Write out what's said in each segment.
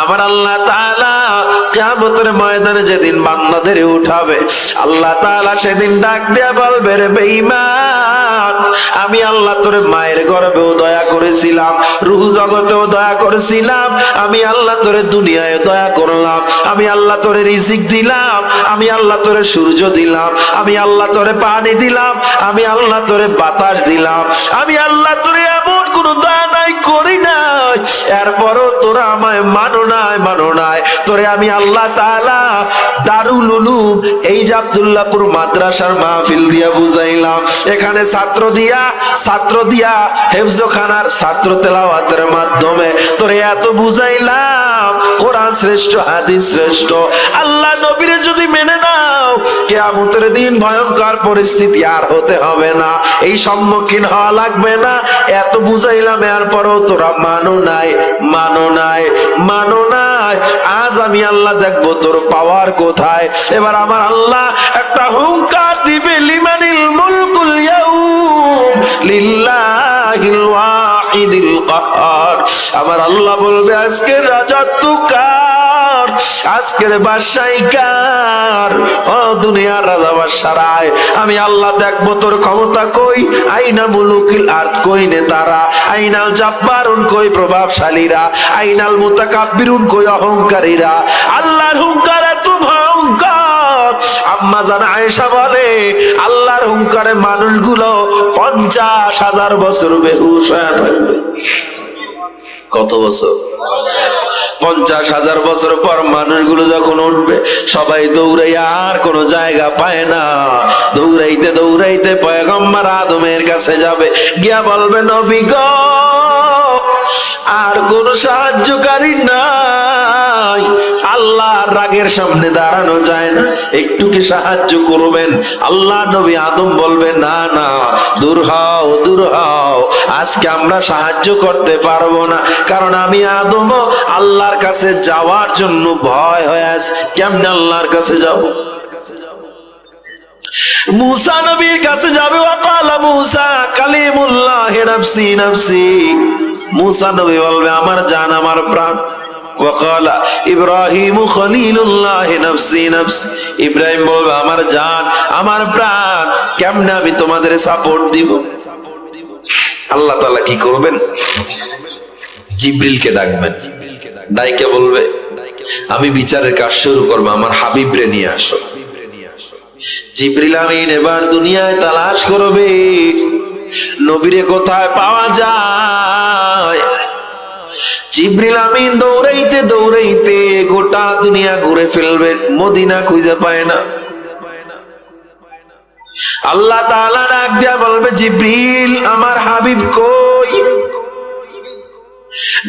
আমার আল্লাহ তাআলা কিয়ামতের ময়দানে যেদিন বান্দাদের উঠাবে, আল্লাহ তাআলা সেদিন ডাক দিয়া বলবে, রে বেঈমান, আমি আল্লাহ তোরে মায়ের গর্ভেও দয়া করেছিলাম, রূহ জগতেও দয়া করেছিলাম, আমি আল্লাহ তোরে দুনিয়ায় দয়া করলাম, আমি আল্লাহ তোরে রিজিক দিলাম, আমি আল্লাহ তোরে সূর্য দিলাম, আমি আল্লাহ তোরে পানি দিলাম, আমি আল্লাহ তোরে বাতাস দিলাম, আমি আল্লাহ তোরে এমন কোন দয়া নাই করি নাই, এরপরও তোরা আমায় মানো নাই, তোরে আমি আল্লাহ তাআলা দারুল উলুম এই যে আব্দুল্লাহপুর মাদ্রাসার মাহফিল দিয়া বুঝাইলাম, এখানে ছাত্র দিয়া হেফজখানার ছাত্র তেলাওয়াতের মাধ্যমে তোরে এত বুঝাইলাম, কোরআন শ্রেষ্ঠ, হাদিস শ্রেষ্ঠ, আল্লাহ নবীরে যদি মেনে নাও, কিয়ামতের দিন ভয়ঙ্কর পরিস্থিতি আর হতে হবে না, এই সম্মুখীন হওয়া লাগবে না, এত বুঝাইলাম, এরপরও তোরা মানো নাই। আজ আমি আল্লাহ দেখবো তোর পাওয়ার কোথায়। এবার আমার আল্লাহ একটা হুঙ্কার দিবে, লিমানিল মুলকুল ইয়াউম লিল্লাহিল ওয়াহিদিল কাহ্হার। আমার আল্লাহ বলবে, আজকের রাজত্ব কার, আজকের বাদশাহী কার? ও দুনিয়ার রাজা বাদশারায়, আমি আল্লাহ দেখবো তোর ক্ষমতা কই, আইনা মুলুকিল আরদ, কই নেতারা, আইনাল জাব্বারুন, কই প্রভাবশালীরা, আইনাল মুতাকাব্বিরুন, কই অহংকারীরা। আল্লাহর হুঙ্কার এত ভয়ঙ্কর, আম্মা জান আয়েশা বলে, আল্লাহর হুঙ্কারে মানুষগুলো 50,000 বছর বেহুশ হয়ে থাকবে। কত বছর? 50,000 বছর পর মানুষগুলো যখন উঠবে, সবাই দৌড়াইয়া আর কোন জায়গা পায় না, দৌড়াইতে পয়গম্বর আদমের কাছে যাবে, গিয়া বলবে, নবী গো, আর কোন সাহায্যকারী নাই, আল্লাহর রাগের সামনে দাঁড়ানো যায় না, একটু কি সাহায্য করবেন? আল্লাহ নবী আদম বলবে, না, দূর হও, আজকে আমরা সাহায্য করতে পারবো না, কারণ আমি আদম আল্লাহর কাছে যাওয়ার জন্য ভয় হয়ে আছে। কেমনে আল্লাহর কাছে যাব? মুসা নবীর কাছে যাবে, ওয়াকালা মুসা কালিমুল্লাহি নাফসি নাফসি, মুসা নবী বলবে, আমার জান, আমার প্রাণ। ওয়াকালা ইব্রাহিমু খলিলুল্লাহি নাফসি নাফসি, ইব্রাহিম বলবে, আমার জান, আমার প্রাণ, কেমনে আমি তোমাদের সাপোর্ট দিব? আল্লাহ তাআলা কি করবেন? জিবরিলকে ডাকবেন, ডাইকে বলবে, আমি বিচারের কাজ শুরু করবো, আমার হাবিবরে নিয়ে আসো। জিবরিল আমিন এবার দুনিয়ায় তালাশ করবে, নবীরে কোথায় পাওয়া যায়। জিবরিল আমিন দৌড়াইতে গোটা দুনিয়া ঘুরে ফেলবে, মদিনা খুঁজে পায় না। আল্লাহ তাআলা ডাক দিয়া বলবে, জিবরিল, আমার হাবিব কই?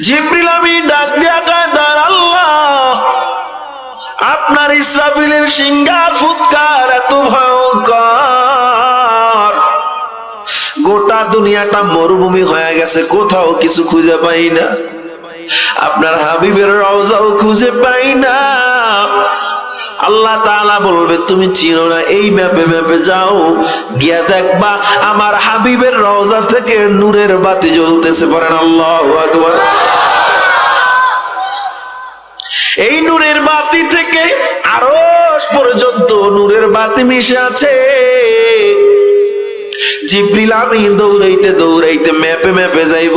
জিবরিল আমিন ডাক দিয়া কয়, আল্লাহ, আপনার ইসরাফিলের সিংহার ফুৎকার এত ভয়ঙ্কর, গোটা দুনিয়াটা মরুভূমি হয়ে গেছে, কোথাও কিছু খুঁজে পাই না, আপনার হাবিবের রওজাও খুঁজে পাই না। আল্লাহ তাআলা বলবে, তুমি চিনো না, এই ম্যাপে যাও, গিয়া দেখবা আমার হাবিবের রওজা থেকে নূরের বাতি জ্বলতেছে। বলেন আল্লাহু আকবার। এই নূরের বাতি থেকে আরশ পর্যন্ত নূরের বাতি মিশে আছে। জিবরিল আমিন দৌড়াইতে ম্যাপে যাইব,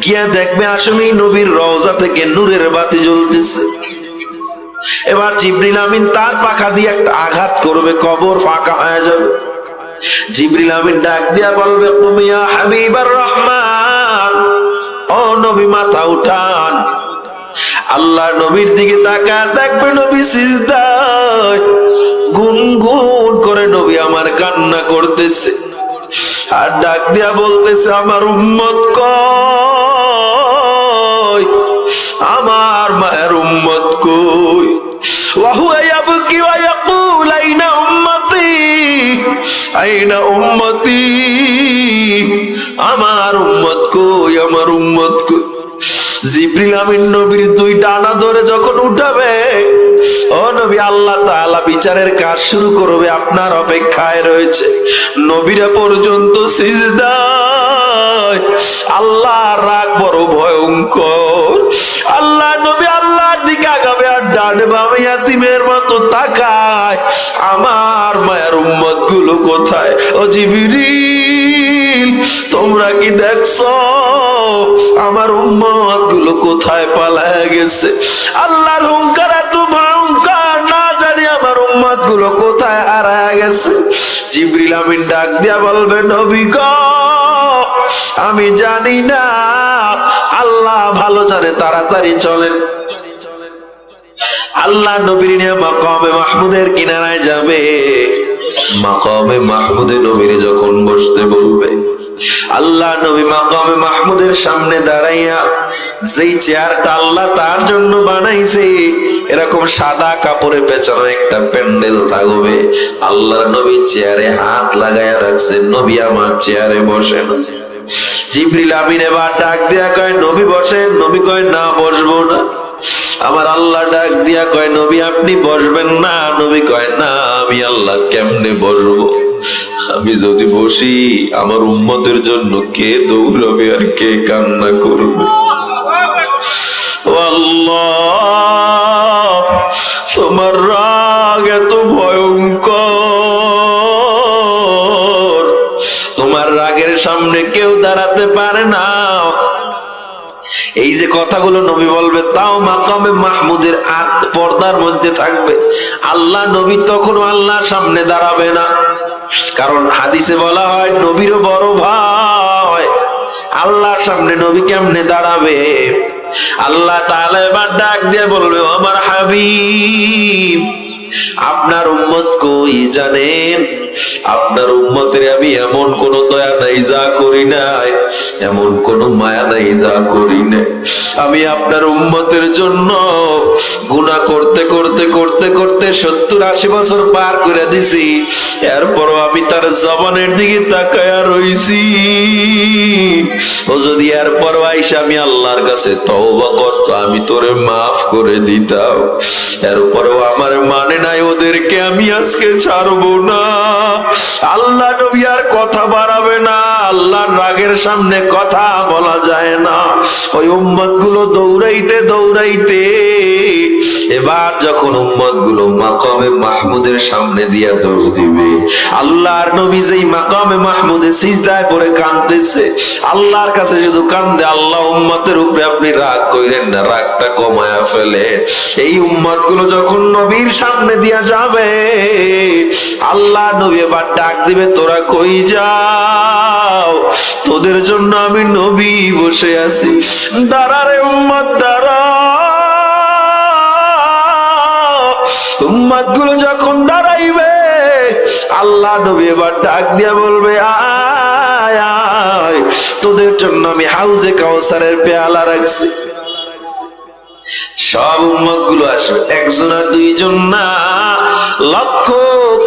গিয়া দেখবে আসলেই নবীর রওজা থেকে নূরের বাতি জ্বলতেছে। এবার জিবরিল আমিন তার পাখা দিয়ে একটা আঘাত করবে, কবর ফাঁকা হয়ে যাবে। জিবরিল আমিন ডাক দিয়া বলবে, কুম ইয়া হাবিবার রহমান, ও নবী, মাথা উঠান। আল্লাহ নবীর দিকে তাকায়, দেখবে নবী সিজদায় গুনগুন করে নবী আমার কান্না করতেছে, আর ডাক দিয়া বলতেছে, আমার উম্মত কই, আমার মায়ের উম্মত কই? ওয়াহুয়া ইয়াবকি ওয়া ইয়াকুল, আইনা উম্মতি, আইনা উম্মতি, আমার উম্মত কই, আমার উম্মত কই? জিবরিল আমিন নবীর দুই ডানা ধরে যখন উঠাবে, ও নবী, আল্লাহ তাআলা বিচারের কাজ শুরু করবে, আপনার অপেক্ষায় রয়েছে। নবীরা পর্যন্ত সিজদায়, আল্লাহর রাগ বড় ভয়ঙ্কর। আল্লাহ নবী ডানে বামে ইয়াতীমের মতো তাকায়, আমার মায়ের উম্মত গুলো কোথায়? ও জিবরিল, তোমরা কি দেখছো আমার উম্মত গুলো কোথায় পালায় গেছে? আল্লাহর হুঙ্কার এত ভয়ঙ্কর, না জানি আমার উম্মত গুলো কোথায় হারায় গেছে। জিবরিল আমিন ডাক দিয়া বলবে, নবী গো, আমি জানি না, আল্লাহ ভালো জানে, তাড়াতাড়ি চলেন। আল্লাহ নবীর নিয়ে মাকামে মাহমুদের কিনারায় যাবে। মাকামে মাহমুদে নবীর যখন বসতে বলবে, আল্লাহ নবী মাকামে মাহমুদের সামনে দাঁড়াইয়া যেই চেয়ারটা আল্লাহ তার জন্য বানাইছে, এরকম সাদা কাপড়ে পেঁচানো একটা প্যান্ডেল থাকবে। আল্লাহ নবী চেয়ারে হাত লাগাইয়া রাখছেন, নবী আমার চেয়ারে বসেন। জিবরিল আমিন এবার ডাক দিয়া কয়, নবী বসেন। নবী কয়, না, বসবো না। আমার আল্লাহ ডাক দিয়া কয়, নবী আপনি বসবেন না। নবী কয়, না, আমি আল্লাহ কেমনে বসবো? আমি যদি বসি আমার উম্মতের জন্য কে দৌড়াবে আর কে কান্না করবে? ও আল্লাহ, তোমার রাগ এত ভয়ঙ্কর, তোমার রাগের সামনে কেউ দাঁড়াতে পারে না। এই যে কথাগুলো নবী বলবে, তাও মাকামে মাহমুদের পর্দার মধ্যে থাকবে। আল্লাহ নবী তখনও আল্লাহর সামনে দাঁড়াবে না, কারণ হাদিসে বলা হয় নবীরও বড় ভয়, আল্লাহর সামনে নবী কেমনে দাঁড়াবে? আল্লাহ তাআলা এবার ডাক দিয়ে বলবে, আমার হাবিব, আপনার উম্মত কই জানেন? আপনার উম্মতের আমি এমন কোন দয়া নাই যা করি নাই, এমন কোন মায়া নাই যা করি নাই। আমি আপনার উম্মতের জন্য গুনাহ করতে করতে করতে করতে 70-80 বছর পার করে দিছি, এরপরও আমি তার জবানের দিকে তাকায়া রইছি। ও যদি এরপরও আইসা আমি আল্লাহর কাছে তওবা করতো, আমি তোরে মাফ করে দিতাম। এরপরও আমার মানে নাই, ওদেরকে আমি আজকে ছাড়বো না। আল্লাহ নবী আর কথা বাড়াবে না, আল্লাহর রাগের সামনে কথা বলা যায় না। ওই উম্মত গুলো দৌড়াইতে দৌড়াইতে এবার যখন উম্মত গুলো মাকামে মাহমুদের সামনে দিয়া দৌড় দিবে, আল্লাহর নবী যেই মাকামে মাহমুদে সিজদায় পড়ে কাঁদতেছে, আল্লাহর কাছে শুধু কান্দে, আল্লাহ উম্মতের উপরে আপনি রাগ কইরেন না, রাগটা কমায়া ফেলে। এই উম্মত গুলো যখন নবীর সামনে দিয়া যাবে, আল্লাহ নবী এবার ডাক দিবে, তোরা কই যাও? তোদের জন্য আমি নবী বসে আছি, দাঁড়া রে উম্মত, দাঁড়া। উম্মত গুলো যখন দাঁড়াইবে, আল্লাহ নবী এবার ডাক দিয়া বলবে, আয় আয়, তোদের জন্য আমি হাউজে কাউসারের পেয়ালা রাখছি। সব উম্মত গুলো আসবে, একজন আর দুইজন না, লক্ষ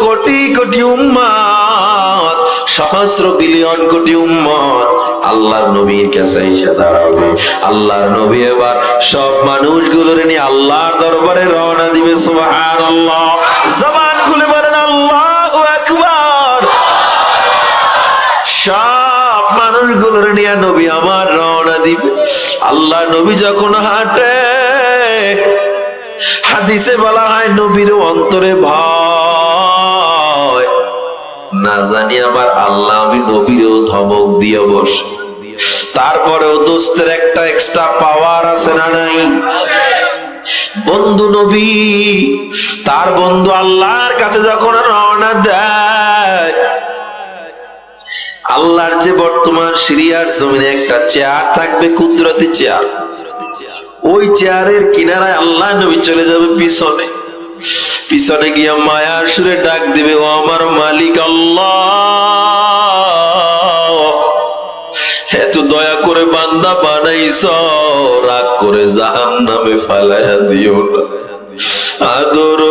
কোটি কোটি উম্মত, সহস্র বিলিয়ন কোটি উম্মত আল্লাহর নবীর কাছে এসে দাঁড়াবে। আল্লাহর নবী এবার সব মানুষগুলোর নিয়ে আল্লাহর দরবারে রওনা দিবে। সুবহানাল্লাহ, জবান খুলে বলেন আল্লাহু আকবার। সব মানুষগুলোর নিয়ে নবী আমার রওনা দিবে। আল্লাহ নবী যখন হাঁটে, হাদিসে বলা হয় নবীর অন্তরে ভয়, না জানি আবার আল্লাহ আমি নবীরও ধমক দিয়ে বসে। তারপরেও দোস্তের একটা এক্সট্রা পাওয়ার আছে না নাই? বন্ধু নবী, তার বন্ধু আল্লাহর কাছে যখন রওনা দেয়, আল্লাহর যে বর্তমান সিরিয়ার জমিনে একটা চেয়ার থাকবে, কুদরতি চেয়ার, ওই চেয়ারের কিনারায় আল্লাহ নবী চলে যাবে পিছনে। পিছনে গিয়া মায়ার সুরে ডাক দিবে, ও আমার মালিক আল্লাহ, এত দয়া করে বান্দা বানাইছ, রাগ করে জাহান্নামে ফালাইয়া দিও না। আদর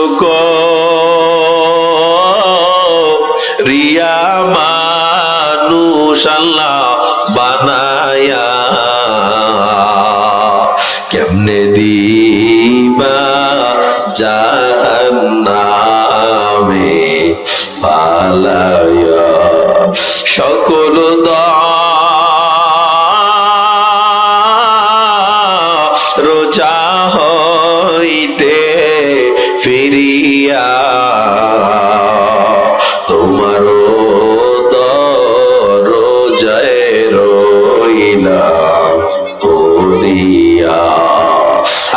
রিয়া মানুষ আল্লাহ বানায়া, কেমনে দিবা জাহান্নামে পালায়া, সকল রোজা হইতে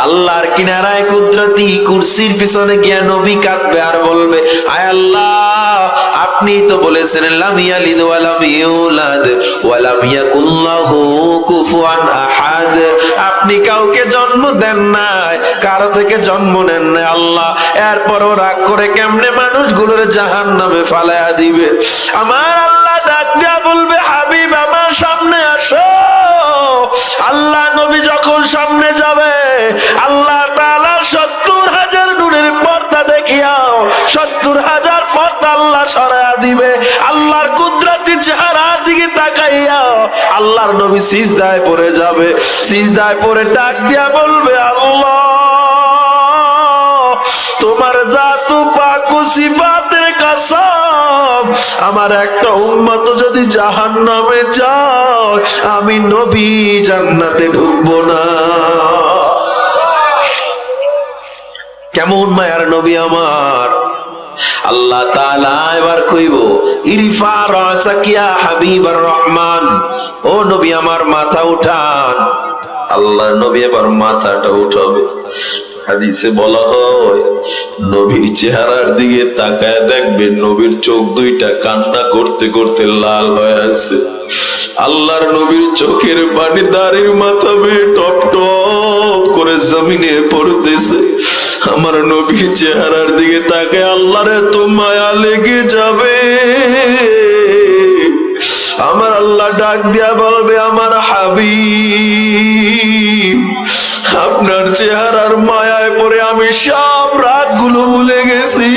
আল্লাহর কিনারায় কুদরতি কুরসির পিছনে গিয়া নবী কাঁদবে আর বলবে, আয় আল্লাহ, আপনি তো বলেছেন লাম ইয়ালিদ ওয়া লাম ইউলাদ ওয়া লাম ইয়াকুল লাহু কুফুয়ান আহাদ, আপনি কাউকে জন্ম দেন নাই, কারো থেকে জন্ম নেন নাই আল্লাহ, এরপরও রাগ করে কেমনে মানুষগুলোর জাহান্নামে ফালায়া দিবে। আমার আল্লাহ ডাক দিয়া বলবে, হাবিব আমার সামনে আসো। আল্লাহ নবী যখন সামনে যাবে, আল্লাহ তাআলা 70,000 নূরের পর্দা দেখিয়াও 70,000 পর্দা আল্লাহ সরায়া দিবে। আল্লাহর কুদরতি চেহারার দিকে তাকাইয়াও আল্লাহর নবী সিজদায় পড়ে যাবে। সিজদায় পড়ে ডাক দিয়া বলবে, আল্লাহ, তোমার জাতু পাক ও সিফাতের কসম, আমার একটা উম্মত যদি জাহান্নামে যায়, আমি নবী জান্নাতে ঢুকবো না। কেমন মায়ার নবী আমার। আল্লাহ তাআলা এবার কইব, ইরফা রাসাক ইয়া হাবিবার রহমান, ও নবী আমার মাথা উঠান। আল্লাহ নবী এবার মাথাটা উঠাবে। হাদিসে বলা হয়, নবীর চেহারার দিকে তাকায় দেখবেন নবীর চোখ দুইটা কান্না করতে করতে লাল হয়ে আছে। আল্লাহর নবীর চোখের পানি দাড়ির মাথা বেয়ে টপ টপ করে জমিনে পড়তেছে। আমার নবীর চেহারার দিকে তাকায় আল্লাহর এত মায়া লেগে যাবে। আমার আল্লাহ ডাক দিয়া বলবে, আমার হাবিব, আপনার চেহারার মায়ায় পড়ে আমি সব রাতগুলো ভুলে গেছি।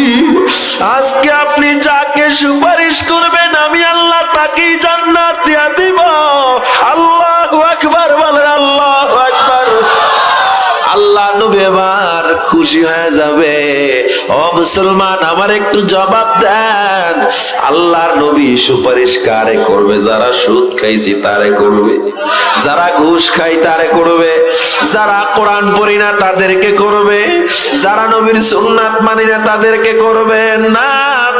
আজকে আপনি যাকে সুপারিশ করবেন আমি আল্লাহ তাকেই জান্নাত দিয়া দিব। আল্লাহু আকবার বলেন, আল্লাহু আকবার। আল্লাহ নবী এবার খুশি হয়ে যাবে। ও মুসলমান, আমার একটু জবাব দেন, আল্লাহর নবী সুপারিশ কারে করবে? যারা সুদ খাইছি তারে করবে, যারা ঘুষ খাই তারে করবে, যারা কোরআন পড়ি না তাদেরকে করবে, যারা নবীর সুন্নাত মানি না তাদেরকে করবে না,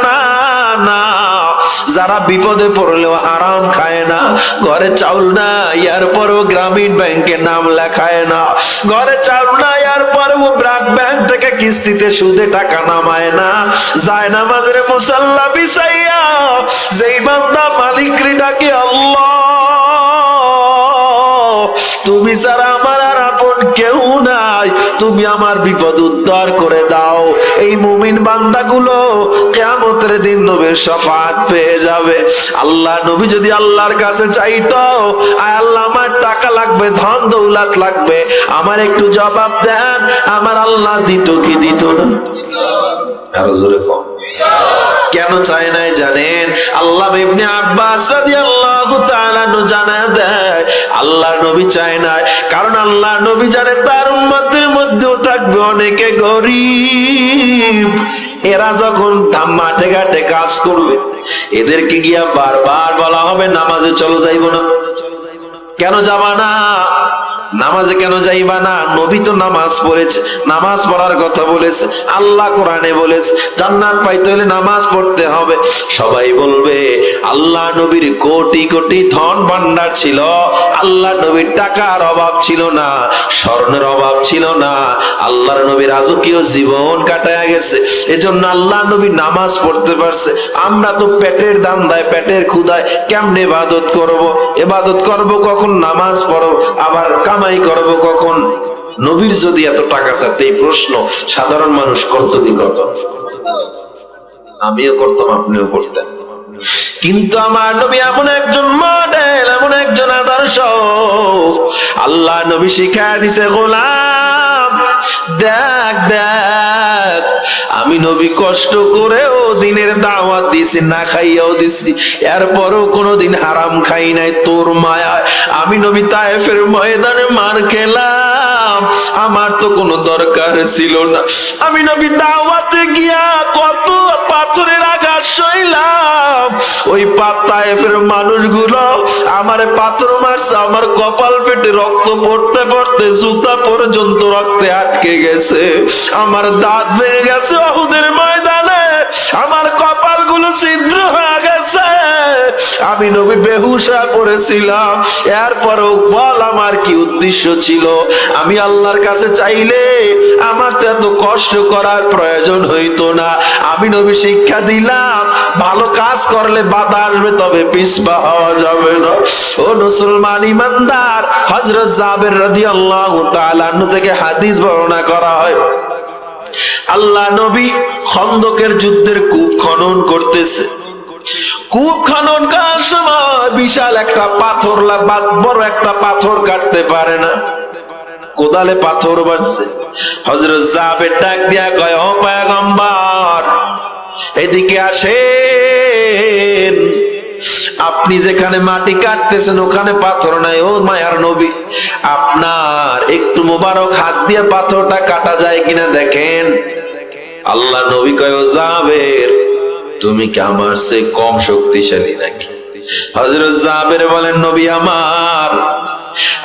না, না। যারা বিপদে পড়লেও হারাম খায় না, ঘরে চাউল না ইয়ার পরও গ্রামীণ ব্যাংকে নাম লেখায় না, ঘরে চাউল না ইয়ার পরও ব্যাংক থেকে কিস্তিতে সুদে টাকা নামায় না, যায় নামাজের মুসাল্লা বিছাইয়া যেই বান্দা মালিকরে ডাকে, আল্লাহ তুমি ছাড়া আমার আর আপন কেউ নাই, তুমি আমার বিপদ উদ্ধার করে দাও। এই মুমিন বান্দাগুলো কিয়ামতের দিন নবীর শাফাত পেয়ে যাবে। আল্লাহ নবী যদি আল্লাহর কাছে চাইতো, আয় আল্লাহ আমার টাকা লাগবে, ধন দৌলত লাগবে, আমার একটু জবাব দেন, আমার আল্লাহ দিত কি দিত না? আরো জোরে কম। কেন চায় নাই জানেন? আল্লাহ ইবনে আব্বাস রাদিয়াল্লাহু তাআলা জানায় দেয়, আল্লাহর নবী চায় নাই কারণ আল্লাহ নবী জানে তার উম্মতের মধ্যেও থাকবে অনেকে গরীব। এরা যখন মাঠে ঘাটে কাজ করবে, এদেরকে গিয়া বারবার বলা হবে নামাজে চলো, যাইবো না। কেন যাবা না? নামাজে কেন যাইবা না? নবী তো নামাজ পড়েছে, নামাজ পড়ার কথা বলেছে, আল্লাহ কোরআনে বলেছে জান্নাত পাইতে হলে নামাজ পড়তে হবে। সবাই বলবে আল্লাহ নবীর কোটি কোটি ধন ভান্ডার ছিল, আল্লাহ নবীর টাকার অভাব ছিল না, স্বর্ণের অভাব ছিল না, আল্লাহর নবীর রাজকীয় জীবন কাটায়া গেছে, এজন্য আল্লাহ নবী নামাজ পড়তে পারছে। আমরা তো পেটের দান্দায়, পেটের ক্ষুধায় কেমনে ইবাদত করব? ইবাদত করব কখন? নামাজ পড়ো, আবার কামাই করব কখন? নবীর যদি এত টাকা থাকতো, এই প্রশ্ন সাধারণ মানুষ করত কি করত? আমিও করতাম, আপনিও করতেন। কিন্তু আমার নবী এমন একজন মডেল, এমন একজন আদর্শ। আল্লাহ নবী শিখায় দিছে, গোলাম দেখ দেখ, আমি নবী কষ্ট করেও দিনের দাওয়াত দিছি, না খাইয়াও দিছি, এরপরও কোনোদিন হারাম খাই নাই তোর মায়ায়। আমি নবী তায়েফের ময়দানে মার খেলাম, আমার তো কোনো দরকার ছিল না। আমি নবী দাওয়াতে গিয়া কত পাথরের আঘাত সইলাম, ওই তায়েফের মানুষগুলো আমারে পাথর মারছে, আমার কপাল ফেটে রক্ত পড়তে পড়তে জুতা পর্যন্ত রক্তে আটকে গেছে, আমার দাঁত ভেঙে গেছে উহুদের ময়দানে, আমার কপাল গুলো ছিদ্র হয়ে গেছে, আমি নবী বেহুশ হয়ে পড়েছিলাম, এরপরও বল আমার কি উদ্দেশ্য ছিল? আমি আল্লাহর কাছে চাইলে আমার তো এত কষ্ট করার প্রয়োজন হইতো না। আমি নবী শিক্ষা দিলাম ভালো কাজ করলে বাধা আসবে, তবে পিছপা হওয়া যাবে না। ও মুসলমান ইমানদার, হযরত জাবের রাদিয়াল্লাহু তাআলা আনহু থেকে হাদিস বর্ণনা করা হয়, আল্লাহ নবী খন্দকের যুদ্ধের কূপ খনন করতেছে। কূপ খনন করার সময় বিশাল একটা পাথর, বড় একটা পাথর কাটতে পারে না, কোদালে পাথর বাজছে। হযরত জাবের ডাক দিয়া কয়, ও পয়গম্বর এদিকে আসেন, আপনি যেখানে মাটি কাটতেছেন ওখানে পাথর নাই। ও মায়ার নবী, আপনার একটু মোবারক হাত দিয়ে পাথরটা কাটা যায় কিনা দেখেন। আল্লাহ নবী কয়, ও জাবের তুমি কি আমার চেয়ে কম শক্তিশালী নাকি? হযরত জাবের বলেন, নবী আমার,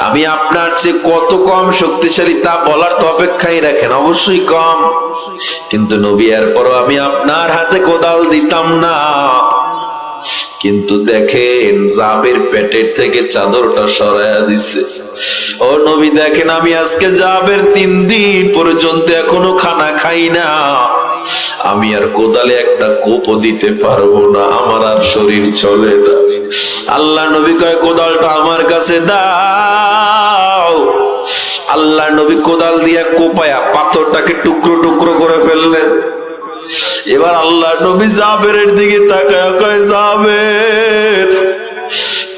আমি আপনার চেয়ে কত কম শক্তিশালী তা বলার তো অপেক্ষাই রাখেন, অবশ্যই কম, কিন্তু নবী এরপরও আমি আপনার হাতে কোদাল দিতাম না। কিন্তু দেখেন জাবের পেটের থেকে চাদরটা সরাইয়া দিছে। ও নবী দেখেন, আমি আজকে জাবের 3 দিন পর্যন্ত এখনো খানা খাই না, আমি আর কোদালে একটা কোপও দিতে পারবো না, আমার আর শরীর চলে না। আল্লাহ নবী কয়, কোদালটা আমার কাছে দাও। আল্লাহ নবী কোদাল দিয়া কোপায়া পাথরটাকে টুকরো টুকরো করে ফেললেন। এবার আল্লাহ নবী জাবেরের দিকে তাকায় কয়, জাবের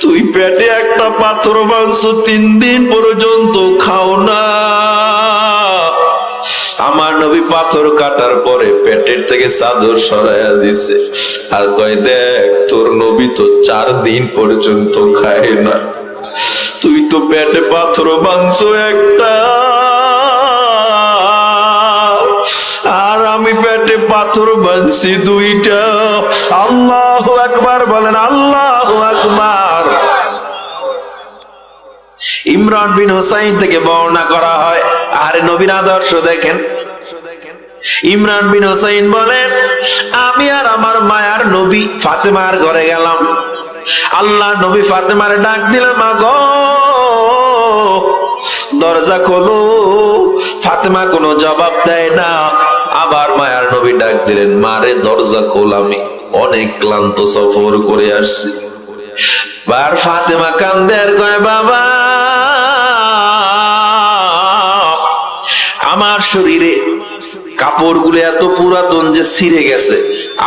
তুই পেটে একটা পাথর মাংস 3 দিন পর্যন্ত খাও না। আমার নবী পাথর কাটার পরে পেটের থেকে চাদর সরাইয়া দিছে, আর কয়, দেখ তোর নবী তো 4 দিন পর্যন্ত খায় না, তুই তো পেটে পাথর মাংস একটা, আর আমি পেটে পাথর মানছি 2টা। আল্লাহু আকবার বলেন, আল্লাহু আকবার। ইমরান বিন হুসাইন থেকে বর্ণনা করা হয়, আরে নবীর আদর্শ দেখেন। ইমরান বিন হুসাইন বলেন, আমি আর আমার মায়ার নবী ফাতেমার ঘরে গেলাম। আল্লাহ নবী ফাতেমার ডাক দিলাম, মা গো দরজা খোলো। ফাতেমা কোনো জবাব দেয় না। আবার মায়ার নবী ডাক দিলেন, মারে দরজা খোল, আমি অনেক ক্লান্ত সফর করে আসছি। বার ফাতেমা কান্দে আর কয়, বাবা আমার শরীরে কাপড়গুলো এত পুরাতন যে ছিঁড়ে গেছে,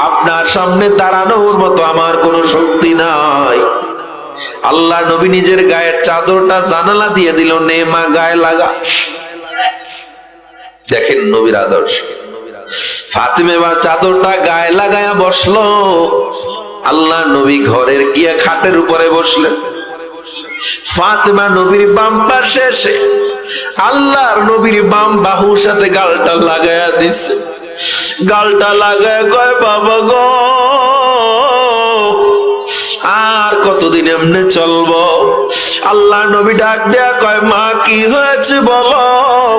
আপনার সামনে দাঁড়ানোর মতো আমার কোনো শক্তি নাই। আল্লাহ নবী নিজের গায়ের চাদরটা জানালা দিয়ে দিল, নে মা গায়ে লাগা। দেখেন নবীর আদর্শ। ফাতেমা এবার চাদরটা গায়ে লাগায়া বসলো। আল্লাহ নবী ঘরের গিয়ে খাটের উপরে বসলেন। ফাতেমা নবীর বাম পাশে এসে আল্লাহর নবীর বাম বাহুর সাথে গালটা লাগায়া দিছে। গালটা লাগায় কয়, বাবা গো আর কতদিন এমনে চলবো? আল্লাহ নবী ডাক দেয়া কয়, মা কি হয়েছে বলো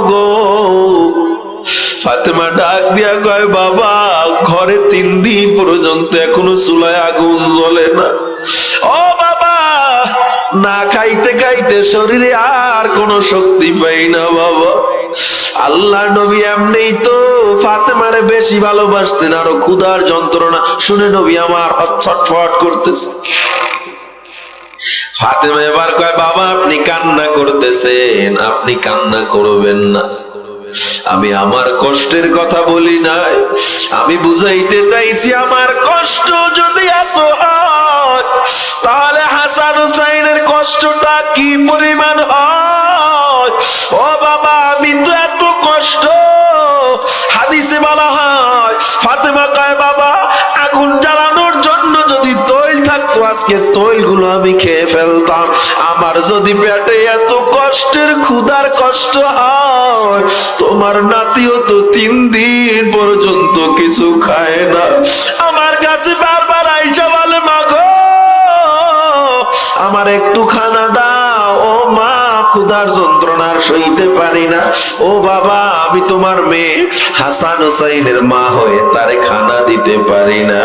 গো। ফাতেমা ডাক দিয়া কয়, বাবা ঘরে 3 দিন পর্যন্ত এখনো চুলায় আগুন জ্বলে না। ও বাবা, না খাইতে খাইতে শরীরে আর কোনো শক্তি পাই না বাবা। আল্লাহ নবী এমনি তো ফাতেমারে বেশি ভালোবাসতেন, আরো ক্ষুধার যন্ত্রণা শুনে নবী আমার ছটফট করতেছে। ফাতেমা এবার কয়, বাবা আপনি কান্না করতেছেন, আপনি কান্না করবেন না, আমি আমার কষ্টের কথা বলি নাই, আমি বুঝাইতে চাইছি আমার কষ্ট যদি এত হয় তাহলে হাসান হুসাইনের কষ্টটা কি পরিমাণ হয়। ও বাবা আমি তো এত কষ্ট, হাদিসে বলা হয় ফাতেমা কয়, বাবা আগুন জ্বালানোর জন্য যদি তৈল থাকতো আজকে তৈলগুলো আমি খেয়ে ফেলতাম। আমার যদি পেটে এত কষ্টের ক্ষুধার কষ্ট হয়, তোমার নাতিও তো 3 দিন পর্যন্ত কিছু খায় না। আমার কাছে বারবার আইসা বলে, মা গো আমার একটু খানা দাও। ও মা ক্ষুধার যন্ত্রণার সইতে পারি না। ও বাবা, আমি তোমার মেয়ে হাসান হুসাইনের মা হয়ে তারে খানা দিতে পারি না।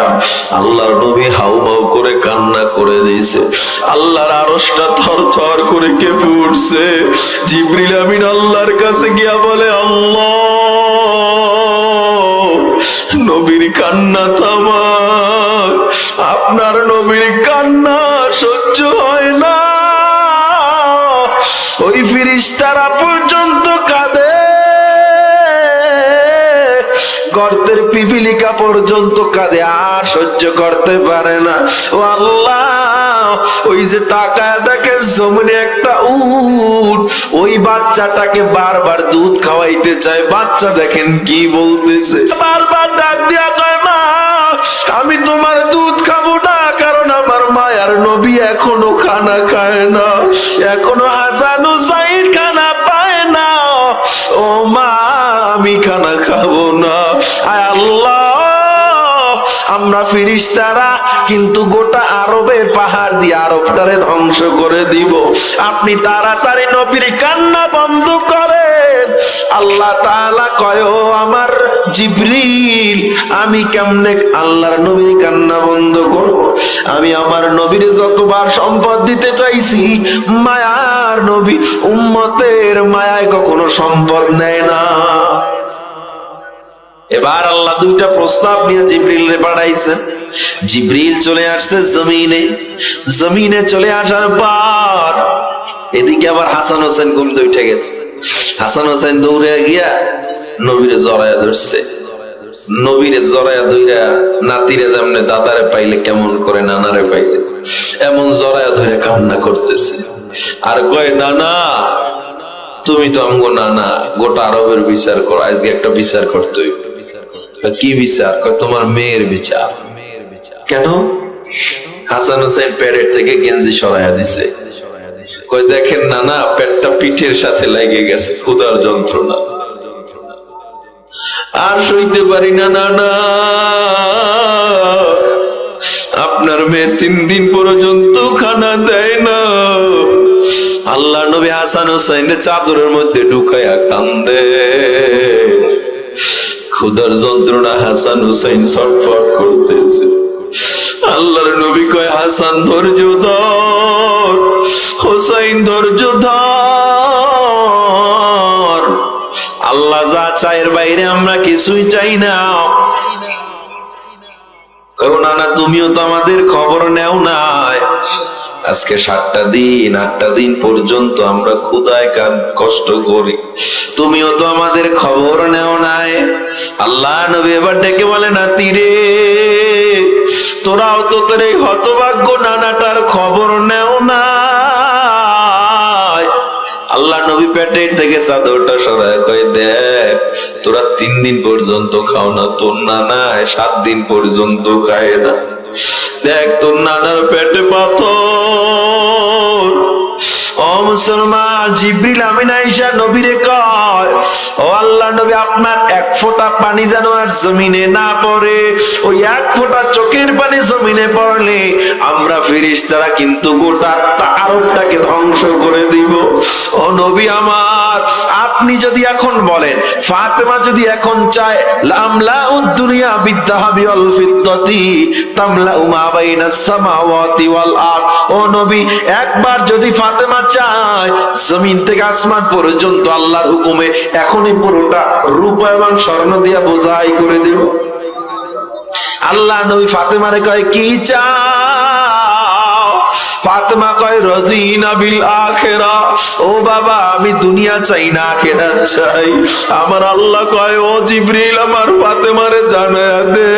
আল্লাহর নবী হাউমাউ করে কান্না করে দিয়েছে। আল্লাহর আরশটা থরথর করে কেঁপে উঠছে। জিবরিল আমিন আল্লাহর কাছে গিয়া বলে, আল্লাহ, নবীর কান্না থামান, আপনার নবীর কান্না সহ্য হয় না। ওই ফেরেশতারা পর্যন্ত কাঁদে, গর্তের পিপিলিকা পর্যন্ত কাঁদে, আর সহ্য করতে পারে না। ও আল্লাহ, ওই যে তাকায় দেখে জমিনে একটা উট, ওই বাচ্চাটাকে বারবার দুধ খাওয়াইতে চায়। বাচ্চা দেখেন কি বলতেছে, বারবার ডাক দিয়া কয়, মা আমি তোমার দুধ খাবো না, কারণ আমার মায়ার নবী এখনো খানা খায় না, এখনো হাসান হুসাইন খানা পায় না। ও মা, আমি খানা খাবো না। আয় আল্লাহ, আমরা ফেরেশতারা কিন্তু গোটা আরবে পাহাড় দিয়ে আরবটারে ধ্বংস করে দিব। আপনি তাড়াতাড়ি নবীর কান্না বন্ধ করেন। আল্লাহ তাআলা কয়, ও আমার জিবরিল, আমি কেমনে আল্লাহর নবীর কান্না বন্ধ করব? আমি আমার নবীর যতবার সম্পদ দিতে চাইছি, মায়ার নবী উম্মতের মায়ায় কখনো সম্পদ নেয় না। এবার আল্লাহ দুইটা প্রস্তাব নিয়ে জিবরিলে পাঠাইছেন। জিবরিল চলে আসছে জমিনে। জমিনে চলে আসার পর এদিকে আবার হাসান হোসেন ঘুম থেকে উঠে গেছে। হাসান হোসেন দৌড়ে গিয়া নবীরে জড়ায়া ধরছে। নবীরে জড়ায়া ধইরা নাতিরে যেমনে দাদারে পাইলে কেমন করে নানারে পাইলে এমন জড়ায়া ধরে কান্না করতেছে। আর কয়, নানা তুমি তো আমগো নানা, গোটা আরবের বিচার করো, আজকে একটা বিচার করতে হইবে। কি বিচার? কয়, তোমার মেয়ের বিচার। কেন? হাসান হোসেন পেটের থেকে গেঞ্জি সরাইয়া দিছে। কয়, দেখেন নানা, পেটটা পিঠের সাথে লেগে গেছে, ক্ষুধার যন্ত্রণা আর সইতে পারি না নানা। আপনার মেয়ে 3 দিন পর্যন্ত খানা দেয় না। আল্লাহ নবী হাসান হুসাইনের চাদরের মধ্যে ঢুকাইয়া কান্দে। ক্ষুধার যন্ত্রণা হাসান হুসাইন ছটফট করতেছে। আল্লাহর নবী কয়, হাসান ধৈর্য ধর, হুসাইন ধৈর্য ধর। আল্লাহ যা চায়ের বাইরে আমরা কিছুই চাই না। নানা, তুমিও তো আমাদের খবর নেও নাই। আজকে 7টা দিন 8টা দিন পর্যন্ত আমরা ক্ষুধায় কষ্ট করি, তুমিও তো আমাদের খবর নেও নাই। আল্লাহ নবী এবার ডেকে বলে, নাতি রে, তোরাও তো তোর এই হতভাগ্য নানাটার খবর নেও না। আল্লাহ নবী পেটের থেকে চাদরটা সরায় কয়, দেখ তোরা 3 দিন পর্যন্ত খাও না, তোর নানায় 7 দিন পর্যন্ত খায় না। দেখ তোর নানার পেটে পাথর। ও মুসলমান, জিবরিল আমিন আয়েশা নবীরে কয়, ও আল্লাহ নবী, আপনার 1 ফোঁটা পানি যেন আর জমিনে না পড়ে। ওই 1 ফোঁটা চোখের পানি জমিনে পড়লে আমরা ফেরেশতারা কিন্তু গোটা আরবটাকে ধ্বংস করে দিব। ও নবী আমার, আপনি যদি এখন বলেন, ফাতেমা যদি এখন চায়, লামলাউদ দুনিয়া বিদ্যাহাবি ওয়াল ফিদ্দাতি তামলাউ মা বাইনাস সামাওয়াতি ওয়াল আরদ। ও নবী, একবার যদি ফাতেমা চায়, জমিন থেকে আসমান পর্যন্ত আল্লাহর হুকুমে এখনই পুরোটা রূপা এবং স্বর্ণ দিয়া বোঝাই করে দেব। আল্লাহ নবী ফাতেমারে কয়, কি চাও? ফাতেমা কয়, রাজিনা বিল আখিরা। ও বাবা, আমি দুনিয়া চাই না, আখিরাত চাই। আমার আল্লাহ কয়, ও জিবরিল, আমার ফাতেমারে জানায়া দে,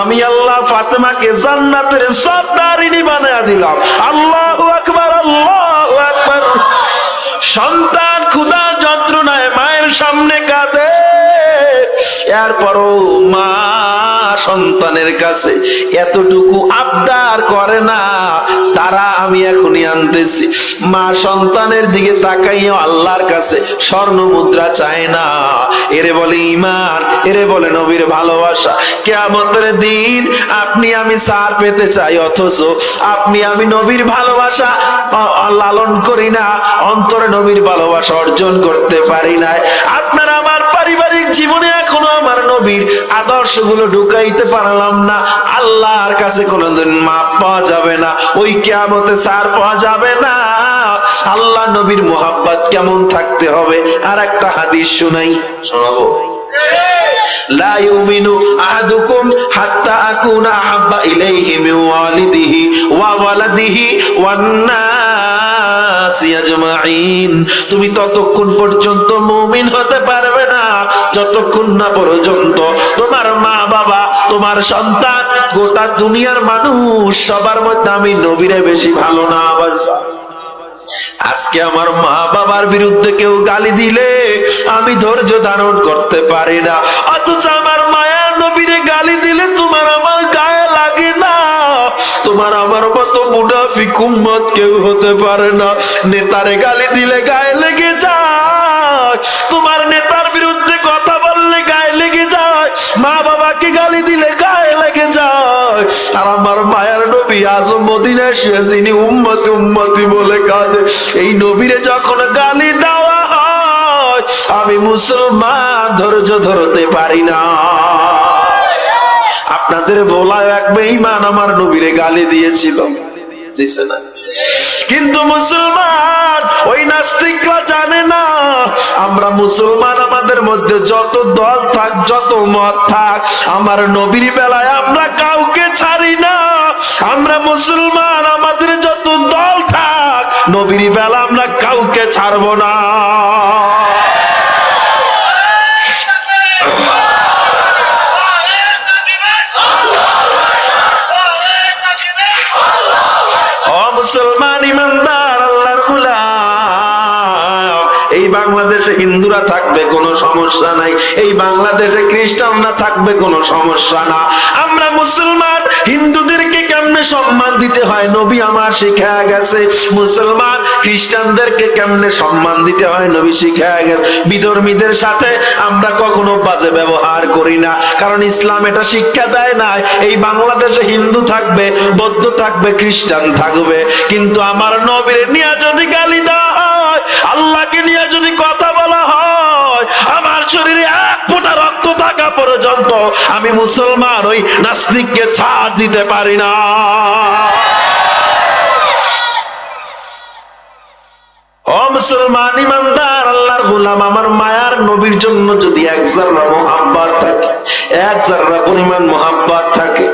আমি আল্লাহ ফাতেমাকে জান্নাতের সর্দারিনী বানায়া দিলাম। আল্লাহু আকবার, আল্লাহু আকবার। সন্তান ক্ষুধা যন্ত্রণায় মায়ের সামনে কাঁদে, এরপরও মা সন্তানের কাছে এতটুকু আবদার করে না, তারা আমি এখনই আনতেছি। মা সন্তানের দিকে তাকাইয়া আল্লাহর কাছে স্বর্ণ মুদ্রা চায় না। এরে বলে ঈমান, এরে বলে নবীর ভালোবাসা। কিয়ামতের দিন আপনি আমি সার পেতে চাই, অথচ আপনি আমি নবীর ভালোবাসা লালন করি না, অন্তরে নবীর ভালোবাসা অর্জন করতে পারি না। আপনার আমার পারিবারিক জীবনে এখনো আমার নবীর আদর্শগুলো ঢুকাইতে পারলাম না। আল্লাহর কাছে কোনোদিন মাপ পাওয়া যাবে না, ওই কিয়ামতে ছাড় পাওয়া যাবে না। আল্লাহ নবীর মোহাব্বত কেমন থাকতে হবে আর একটা হাদিস শুনাই, শোনাবো। লা ইউমিনু আহাদুকুম হাত্তা আকুনা আহাব্বা ইলাইহি মিন ওয়ালিদিহি ওয়া ওয়ালাদিহি ওয়ান নাসি আজমাইন। তুমি ততক্ষণ পর্যন্ত মুমিন হতে পারবে না যতক্ষণ না পর্যন্ত তোমার মা বাবা, তোমার সন্তান, গোটা দুনিয়ার মানুষ সবার মধ্যে আমি নবীরে বেশি ভালো না বাসা। আজকে আমার মা বাবার বিরুদ্ধে কেউ গালি দিলে আমি ধৈর্য ধারণ করতে পারি না, অথচ আমার মায়ার নবীরে গালি দিলে তোমার আমার গায়ে লাগে না। তোমার আমার মতো মুনাফিক উম্মত কেউ হতে পারে না। নেতারে গালি দিলে গায়ে লেগে যায়, তোমার নেতার বিরুদ্ধে কথা বললে গায়ে লেগে যায়, মা বাবাকে গালি দিলে গায়ে লেগে যায়। আর আমার মায়ার নবী আজ মদিনায় শুয়ে যিনি উম্মতি উম্মতি বলে কাঁদে, এই নবীরে যখন গালি দেওয়া হয় আমি মুসলমান ধৈর্য ধরতে পারি না। আপনাদের বলায় এক বেঈমান আমার নবীরে গালি দিয়েছিল, দিছে না? কিন্তু মুসলমান ওই নাস্তিকরা জানে না আমরা মুসলমান, আমাদের মধ্যে যত দল থাক, যত মত থাক, আমার নবীর বেলায় আমরা কাউকে ছাড়ি না। আমরা মুসলমান, আমাদের যত দল থাক, নবীর বেলা আমরা কাউকে ছাড়বো না। মুসলমান ইমানদার আল্লাহর গোলাম, এই বাংলাদেশে হিন্দুরা থাকবে কোনো সমস্যা নাই, এই বাংলাদেশে খ্রিস্টানরা থাকবে কোনো সমস্যা না। আমরা মুসলমান, হিন্দুদেরকে কেমনে সম্মান দিতে হয় নবী আমার শিখায়া গেছে, মুসলমান খ্রিস্টানদেরকে কেমনে সম্মান দিতে হয় নবী শিখায়া গেছে। বিধর্মীদের সাথে আমরা কখনো বাজে ব্যবহার করি না, কারণ ইসলাম এটা শিক্ষা দেয় না। এই বাংলাদেশে হিন্দু থাকবে, বৌদ্ধ থাকবে, খ্রিস্টান থাকবে, কিন্তু আমার নবীর নিয়ে যদি গালি দেওয়া হয়, আল্লাহকে নিয়ে যদি কথা বলা হয়, আমার শরীরে এক ফোঁটা রক্ত থাকা পর্যন্ত আমি মুসলমান ওই নাস্তিককে ছাড় দিতে পারি না। ও মুসলমান ইমানদার আল্লাহর গোলাম, আমার মায়ার নবীর জন্য যদি এক জাররা মোহাব্বত থাকে, এক জাররা পরিমাণ মোহাব্বত থাকে,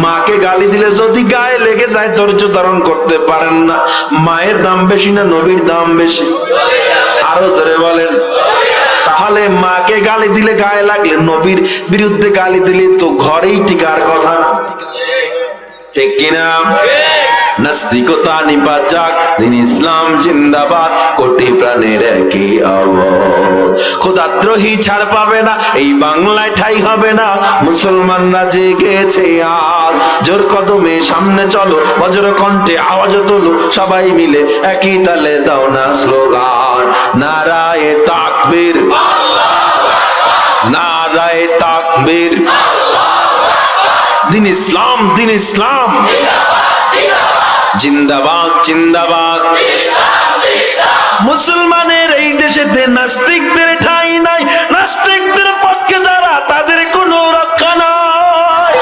মাকে গালি দিলে যদি গায়ে লেগে যায় ধৈর্য ধারণ করতে পারেন না, মায়ের দাম বেশি না নবীর দাম বেশি? আরো জোরে বলেন। তাহলে মাকে গালি দিলে গায়ে লাগলে, নবীর বিরুদ্ধে গালি দিলে তো ঘরেই টিকার কথা, ঠিক কিনা? নাস্তিকতা নিপাত যাক, দিন ইসলাম জিন্দাবাদ, কোটি প্রাণের একই আওয়াজ। খোদাদ্রোহী ছাড় পাবে না, এই বাংলায় ঠাই হবে না, মুসলমানরা জেগেছে আজ। জোর কদমে সামনে চলো, বজ্র কণ্ঠে আওয়াজ তোলো, সবাই মিলে একই তালে দাও না স্লোগান, নারায়ে তাকবীর, নারায়ে তাকবীর, দিন ইসলাম, দিন ইসলাম জিন্দাবাদ, জিন্দাবাদ। মুসলমানের এই দেশেতে নাস্তিকদের ঠাঁই নাই, নাস্তিকদের পক্ষে যারা তাদের কোনো রক্ষা নাই।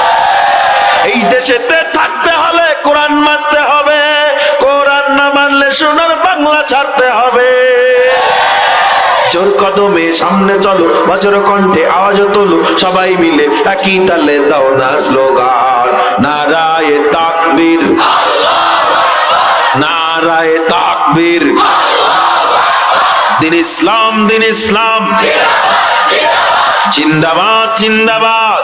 এই দেশেতে থাকতে হলে কোরআন মানতে হবে, কোরআন না মানলে সোনার বাংলা ছাড়তে হবে। জোর কদমে সামনে চলো, বজ্র কণ্ঠে আওয়াজ তোলো, সবাই মিলে একই তালে দাও না স্লোগান, নারায়ে তাকবীর, নারায়ে তাকবীর, দিন ইসলাম, দিন ইসলাম জিন্দাবাদ, জিন্দাবাদ।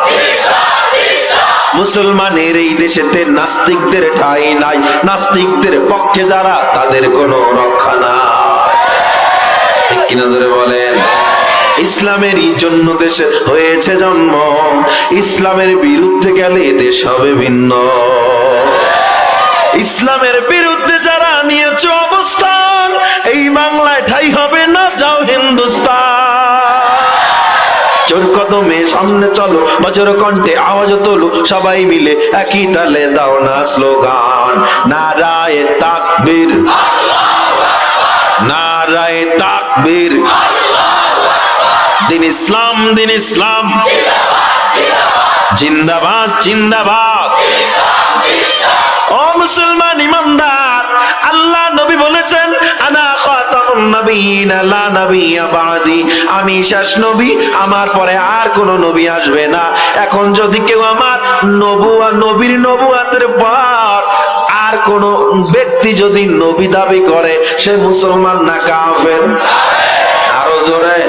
মুসলমানের এই দেশেতে নাস্তিকদের ঠাঁই নাই, নাস্তিকদের পক্ষে যারা তাদের কোনো রক্ষা নাই, ঠিক কিনা জোরে বলেন? ইসলামেরই জন্য দেশে হয়েছে জন্ম, ইসলামের বিরুদ্ধে গেলে দেশ হবে ভিন্ন। ইসলামের বিরুদ্ধে যারা নিয়েছে অবস্থান, এই বাংলায় ঠাই হবে না, যাও হিন্দুস্তান। জোর কদমে সামনে চলো, বজ্র কণ্ঠে আওয়াজ তোলো, সবাই মিলে একই তালে দাও না স্লোগান, নারায়ে তাকবীর, নারায়ে তাকবীর, দিন ইসলাম, দিন ইসলাম, জিন্দাবাদ, জিন্দাবাদ। ও মুসলমান ইমানদার, আল্লাহ নবী বলেছেন, আনা খাতামুন নবিয়্যিন লা নাবিয়্যা বাদি, আমি শেষ নবী, আমার পরে আর কোন নবী আসবে না। এখন যদি কেউ আমার নবীর নবুয়াতের পর আর কোন ব্যক্তি যদি নবী দাবি করে, সে মুসলমান না কাফের? আরো জোরে।